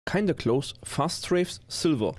Kindaclose fast strafes silver.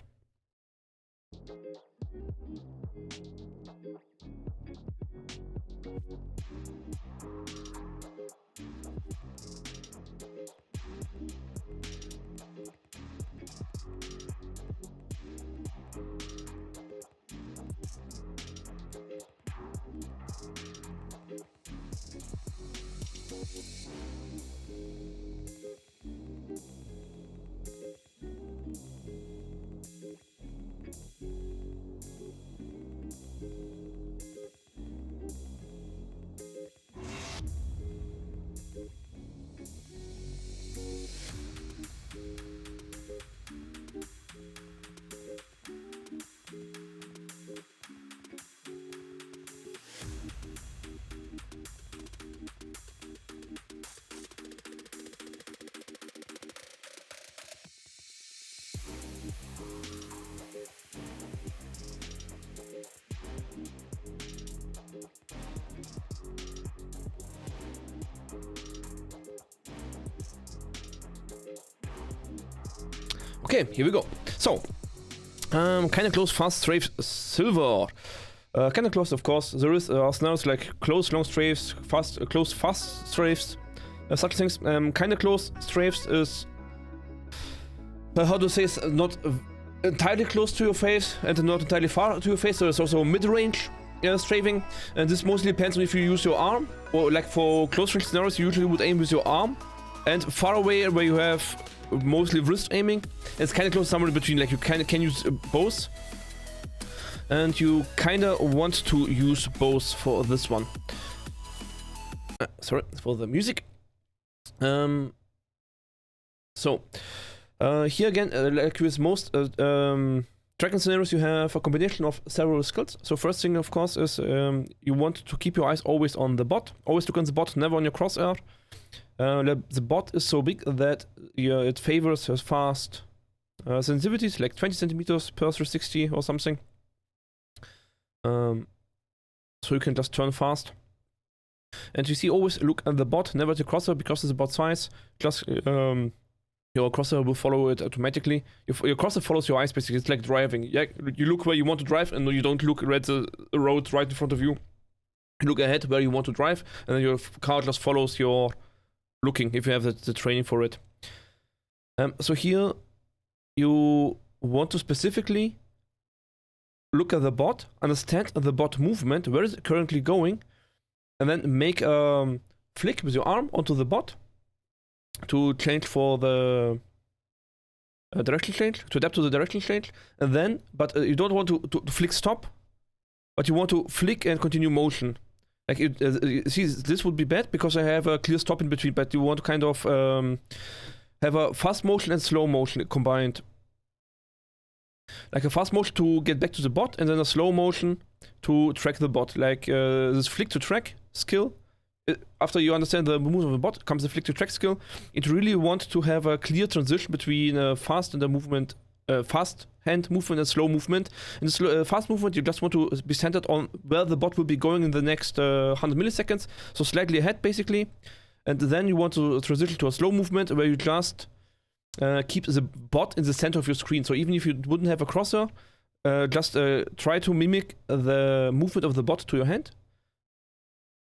Okay, here we go. So, Kindaclose fast strafes silver. Kindaclose, of course, there is scenarios like close long strafes, close fast strafes, such things. Kindaclose strafes is, how to say, is not entirely close to your face and not entirely far to your face. There is also mid-range strafing, and this mostly depends on if you use your arm, or like for close range scenarios, you usually would aim with your arm, and far away where you have mostly wrist aiming, it's kind of close somewhere in between. Like you can use both, and you kind of want to use both for this one. Sorry for the music. So here again, like with most tracking scenarios, you have a combination of several skills. So first thing, of course, is you want to keep your eyes always on the bot. Always look on the bot, never on your crosshair. The bot is so big that it favors fast sensitivities, like 20 centimeters per 360 or something. So you can just turn fast. And you see, always look at the bot, never at the crosshair, because it's about size. Just your crosshair will follow it automatically. Your crosshair follows your eyes, basically. It's like driving. Yeah, you look where you want to drive, and you don't look at the road right in front of you. You look ahead where you want to drive, and then your car just follows your looking, if you have the training for it. So here you want to specifically look at the bot, understand the bot movement, where is it currently going, and then make a flick with your arm onto the bot to change for the direction change, to adapt to the direction change. And then, but you don't want to flick stop, but you want to flick and continue motion. Like, see, this would be bad because I have a clear stop in between, but you want to kind of have a fast motion and slow motion combined. Like a fast motion to get back to the bot, and then a slow motion to track the bot. Like this flick to track skill. After you understand the movement of the bot, comes the flick to track skill. It really wants to have a clear transition between fast and the movement, fast hand movement and slow movement. In the fast movement, you just want to be centered on where the bot will be going in the next 100 milliseconds, so slightly ahead basically. And then you want to transition to a slow movement where you just keep the bot in the center of your screen. So even if you wouldn't have a crosser, just try to mimic the movement of the bot to your hand.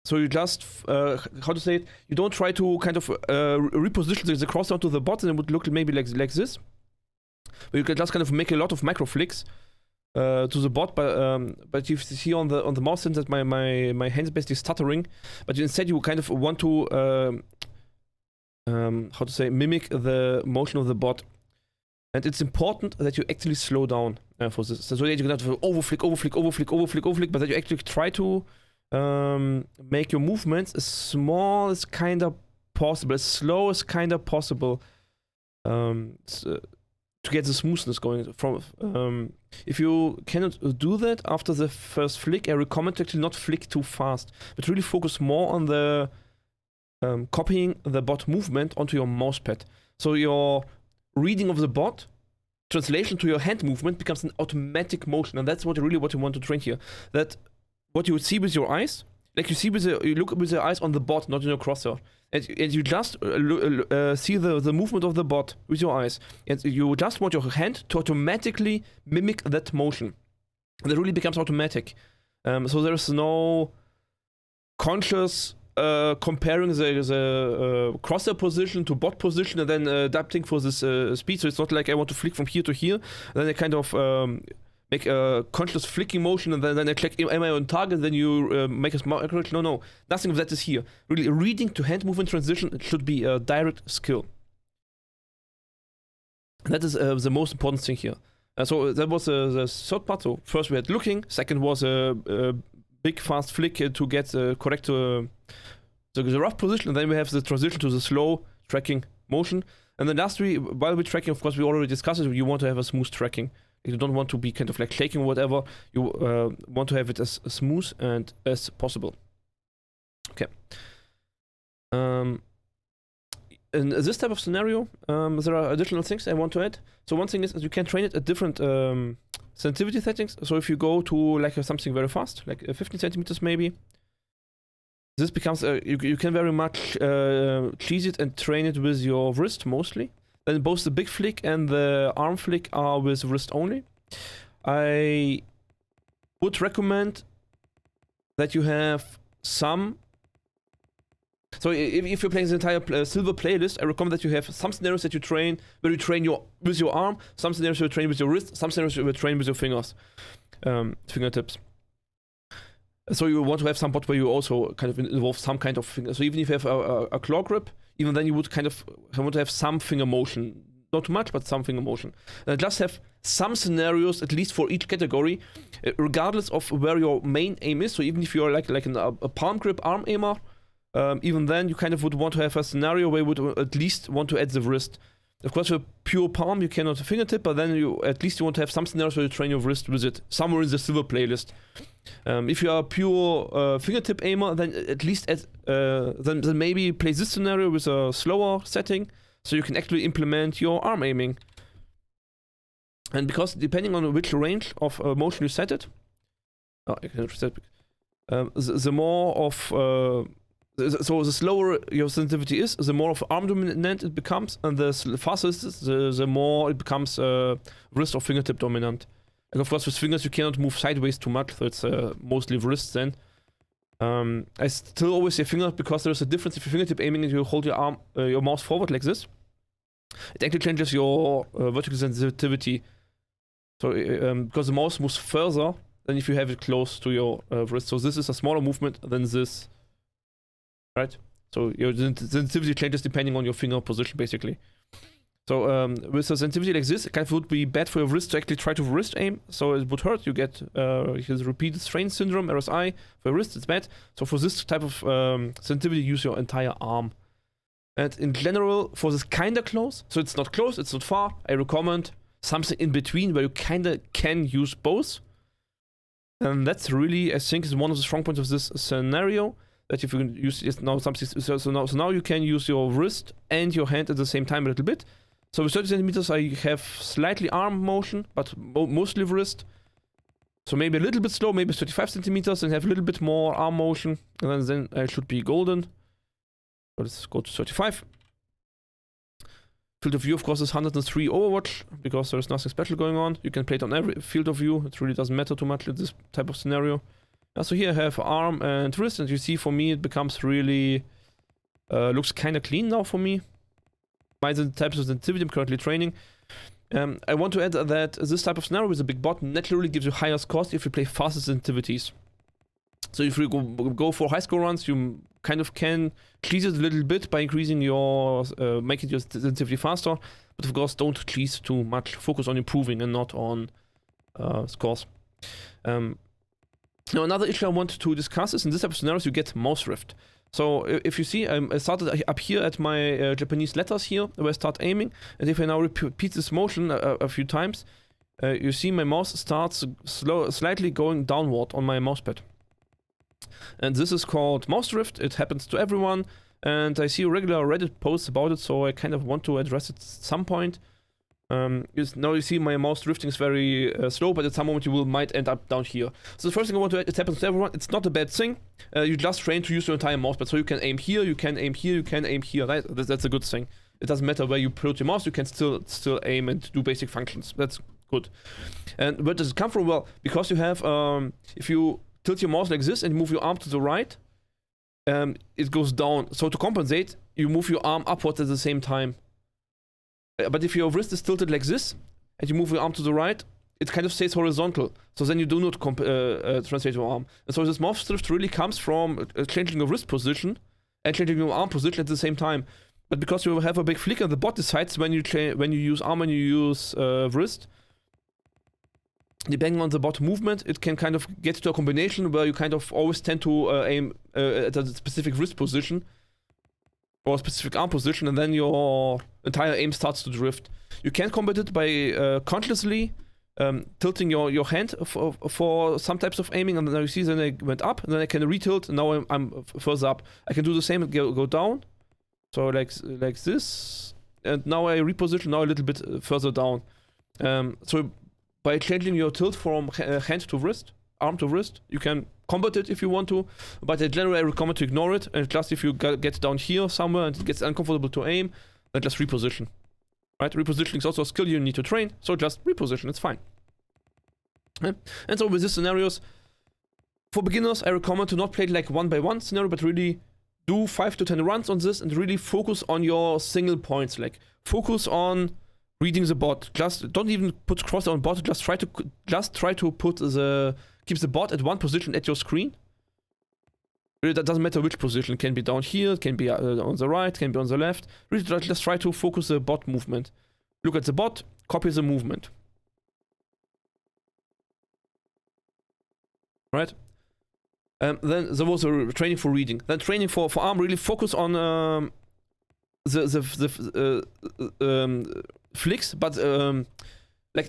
So you just, how to say it, you don't try to kind of reposition the crosser onto the bot, and it would look maybe like this. But you can just kind of make a lot of micro flicks to the bot, but you see on the mouse sense that my hand is basically stuttering. But instead you kind of want to, how to say, mimic the motion of the bot. And it's important that you actually slow down for this. So that you can have overflick, but that you actually try to make your movements as small as kind of possible, as slow as kind of possible, to get the smoothness going. From if you cannot do that after the first flick, I recommend to actually not flick too fast, but really focus more on the copying the bot movement onto your mousepad. So your reading of the bot, translation to your hand movement becomes an automatic motion, and that's what you want to train here. That what you would see with your eyes, like you see you look with your eyes on the bot, not in your crosshair. And you just see the movement of the bot with your eyes. And you just want your hand to automatically mimic that motion. And it really becomes automatic. So there's no conscious comparing the crosshair position to bot position and then adapting for this speed. So it's not like I want to flick from here to here. Then I kind of make a conscious flicking motion and then I check, am I on target? Then you make a smart correction. No, nothing of that is here. Really, reading to hand movement transition, it should be a direct skill. That is the most important thing here. So that was the third part. So first we had looking. Second was a big fast flick to get correct the rough position. And then we have the transition to the slow tracking motion. And then lastly, while we're tracking, of course, we already discussed it. You want to have a smooth tracking. You don't want to be kind of like shaking or whatever. You want to have it as smooth and as possible. Okay. In this type of scenario, there are additional things I want to add. So one thing is you can train it at different sensitivity settings. So if you go to like something very fast, like 15 centimeters maybe, this becomes you can very much cheese it and train it with your wrist mostly. Then both the big flick and the arm flick are with wrist only. I would recommend that you have some. So if you're playing the entire silver playlist, I recommend that you have some scenarios that you train where you train with your arm, some scenarios where you train with your wrist, some scenarios where you train with your fingers, fingertips. So you want to have some bot where you also kind of involve some kind of finger. So even if you have a claw grip, even then you would kind of want to have some finger motion. Not too much, but some finger motion. And just have some scenarios, at least for each category, regardless of where your main aim is. So even if you're like a palm grip arm aimer, even then you kind of would want to have a scenario where you would at least want to add the wrist. Of course, for pure palm, you cannot fingertip, but then you at least you want to have some scenarios where you train your wrist with it, somewhere in the silver playlist. If you are a pure fingertip aimer, then at least then maybe play this scenario with a slower setting, so you can actually implement your arm aiming. And because depending on which range of motion you set it, I can reset the more of so the slower your sensitivity is, the more of arm dominant it becomes, and the faster it is, the more it becomes wrist or fingertip dominant. And of course, with fingers you cannot move sideways too much, so it's mostly wrist then. I still always say finger because there's a difference if you're fingertip aiming and you hold your arm, your mouse forward like this. It actually changes your vertical sensitivity. So because the mouse moves further than if you have it close to your wrist. So this is a smaller movement than this. Right? So your sensitivity changes depending on your finger position, basically. So with a sensitivity like this, it kind of would be bad for your wrist to actually try to wrist aim. So it would hurt. You get repeated strain syndrome, RSI. For your wrist, it's bad. So for this type of sensitivity, use your entire arm. And in general, for this Kindaclose, so it's not close, it's not far, I recommend something in between where you kinda can use both. And that's really, I think, is one of the strong points of this scenario. That if you can use it now something, so now you can use your wrist and your hand at the same time a little bit. So with 30 centimeters I have slightly arm motion, but mostly wrist. So maybe a little bit slow, maybe 35 centimeters, and have a little bit more arm motion, and then I should be golden. So let's go to 35. Field of view, of course, is 103 Overwatch, because there's nothing special going on. You can play it on every field of view. It really doesn't matter too much in this type of scenario. So here I have arm and wrist, and you see for me it becomes really, looks kind of clean now for me. By the types of sensitivity I'm currently training. I want to add that this type of scenario with a big bot naturally gives you higher scores if you play faster sensitivities. So if you go for high score runs, you kind of can cheese it a little bit by increasing your, making your sensitivity faster. But of course, don't cheese too much. Focus on improving and not on scores. Now, another issue I want to discuss is in this type of scenarios you get mouse drift. So if you see, I started up here at my Japanese letters here, where I start aiming, and if I now repeat this motion a few times, you see my mouse starts slightly going downward on my mousepad. And this is called mouse drift. It happens to everyone, and I see regular Reddit posts about it, so I kind of want to address it at some point. Now you see my mouse drifting is very slow, but at some moment you might end up down here. So the first thing I want to add, it happens to everyone. It's not a bad thing. You just train to use your entire mouse pad, so you can aim here, you can aim here, you can aim here. Right? That's a good thing. It doesn't matter where you put your mouse. You can still aim and do basic functions. That's good. And where does it come from? Well, because you have if you tilt your mouse like this and move your arm to the right, it goes down. So to compensate, you move your arm upwards at the same time. But if your wrist is tilted like this, and you move your arm to the right, it kind of stays horizontal. So then you do not translate your arm. And so this mouse drift really comes from changing your wrist position and changing your arm position at the same time. But because you have a big flick and the bot decides when you use arm and you use wrist, depending on the bot movement, it can kind of get to a combination where you kind of always tend to aim at a specific wrist position or a specific arm position, and then your entire aim starts to drift. You can combat it by consciously tilting your hand for some types of aiming, and then you see then I went up, and then I can retilt, and now I'm further up. I can do the same and go down, so like this, and now I reposition now a little bit further down. So by changing your tilt from hand to wrist, arm to wrist, you can combat it if you want to, but generally I recommend to ignore it, and just if you get down here somewhere and it gets uncomfortable to aim, then just reposition. Right? Repositioning is also a skill you need to train, so just reposition, it's fine. And so with these scenarios, for beginners, I recommend to not play it like 1-by-1 scenario, but really do 5 to 10 runs on this and really focus on your single points. Like, focus on reading the bot. Just don't even put cross on bot, just try to put keep the bot at one position at your screen. Really, that doesn't matter which position. It can be down here, it can be on the right, it can be on the left. Really, just try to focus the bot movement. Look at the bot, copy the movement. Right? Then there was a training for reading. Then training for arm, really focus on the flicks, but like,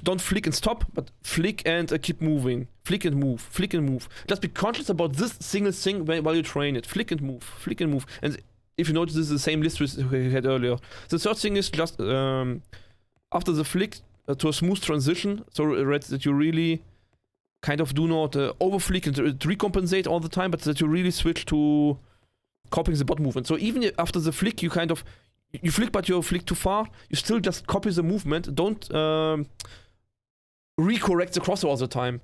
don't flick and stop, but flick and keep moving. Flick and move, flick and move. Just be conscious about this single thing while you train it. Flick and move, flick and move. And if you notice, this is the same list we had earlier. The third thing is just after the flick to a smooth transition, so that you really kind of do not over flick and recompensate all the time, but that you really switch to copying the bot movement. So even after the flick, you kind of you flick, but you flick too far, you still just copy the movement. Don't recorrect the crosser all the time.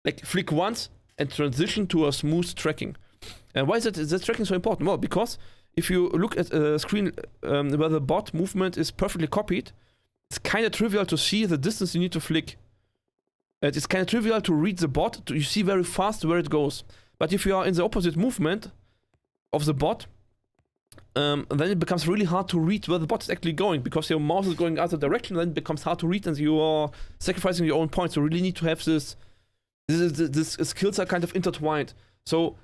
Like, flick once and transition to a smooth tracking. And why is that tracking so important? Well, because if you look at a screen where the bot movement is perfectly copied, it's kind of trivial to see the distance you need to flick. And it's kind of trivial to read the bot. You see very fast where it goes. But if you are in the opposite movement of the bot, then it becomes really hard to read where the bot is actually going, because your mouse is going other direction. Then it becomes hard to read, and you are sacrificing your own points. So you really need to have this skills are kind of intertwined. So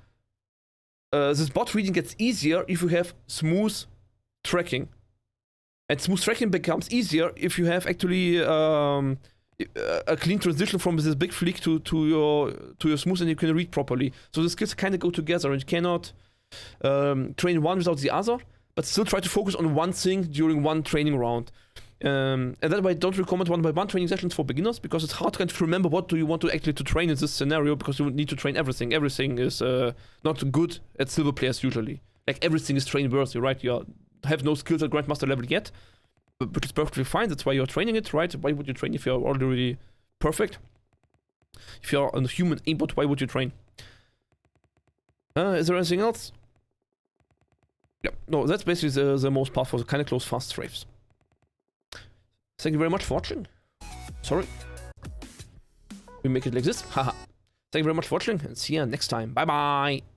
this bot reading gets easier if you have smooth tracking, and smooth tracking becomes easier if you have actually a clean transition from this big flick to your smooth, and you can read properly. So the skills kind of go together, and you cannot train one without the other, but still try to focus on one thing during one training round. And that's why I don't recommend 1-by-1 training sessions for beginners, because it's hard to kind of remember what do you want to actually to train in this scenario, because you need to train everything. Everything is not good at silver players usually. Like, everything is train worthy, right? You have no skills at Grandmaster level yet, which is perfectly fine. That's why you're training it, right? Why would you train if you're already perfect? If you're a human aimbot, why would you train? Is there anything else? Yeah, no, that's basically the most powerful, Kindaclose fast strafes. Thank you very much for watching. Sorry. We make it like this. Haha. Thank you very much for watching, and see you next time. Bye bye.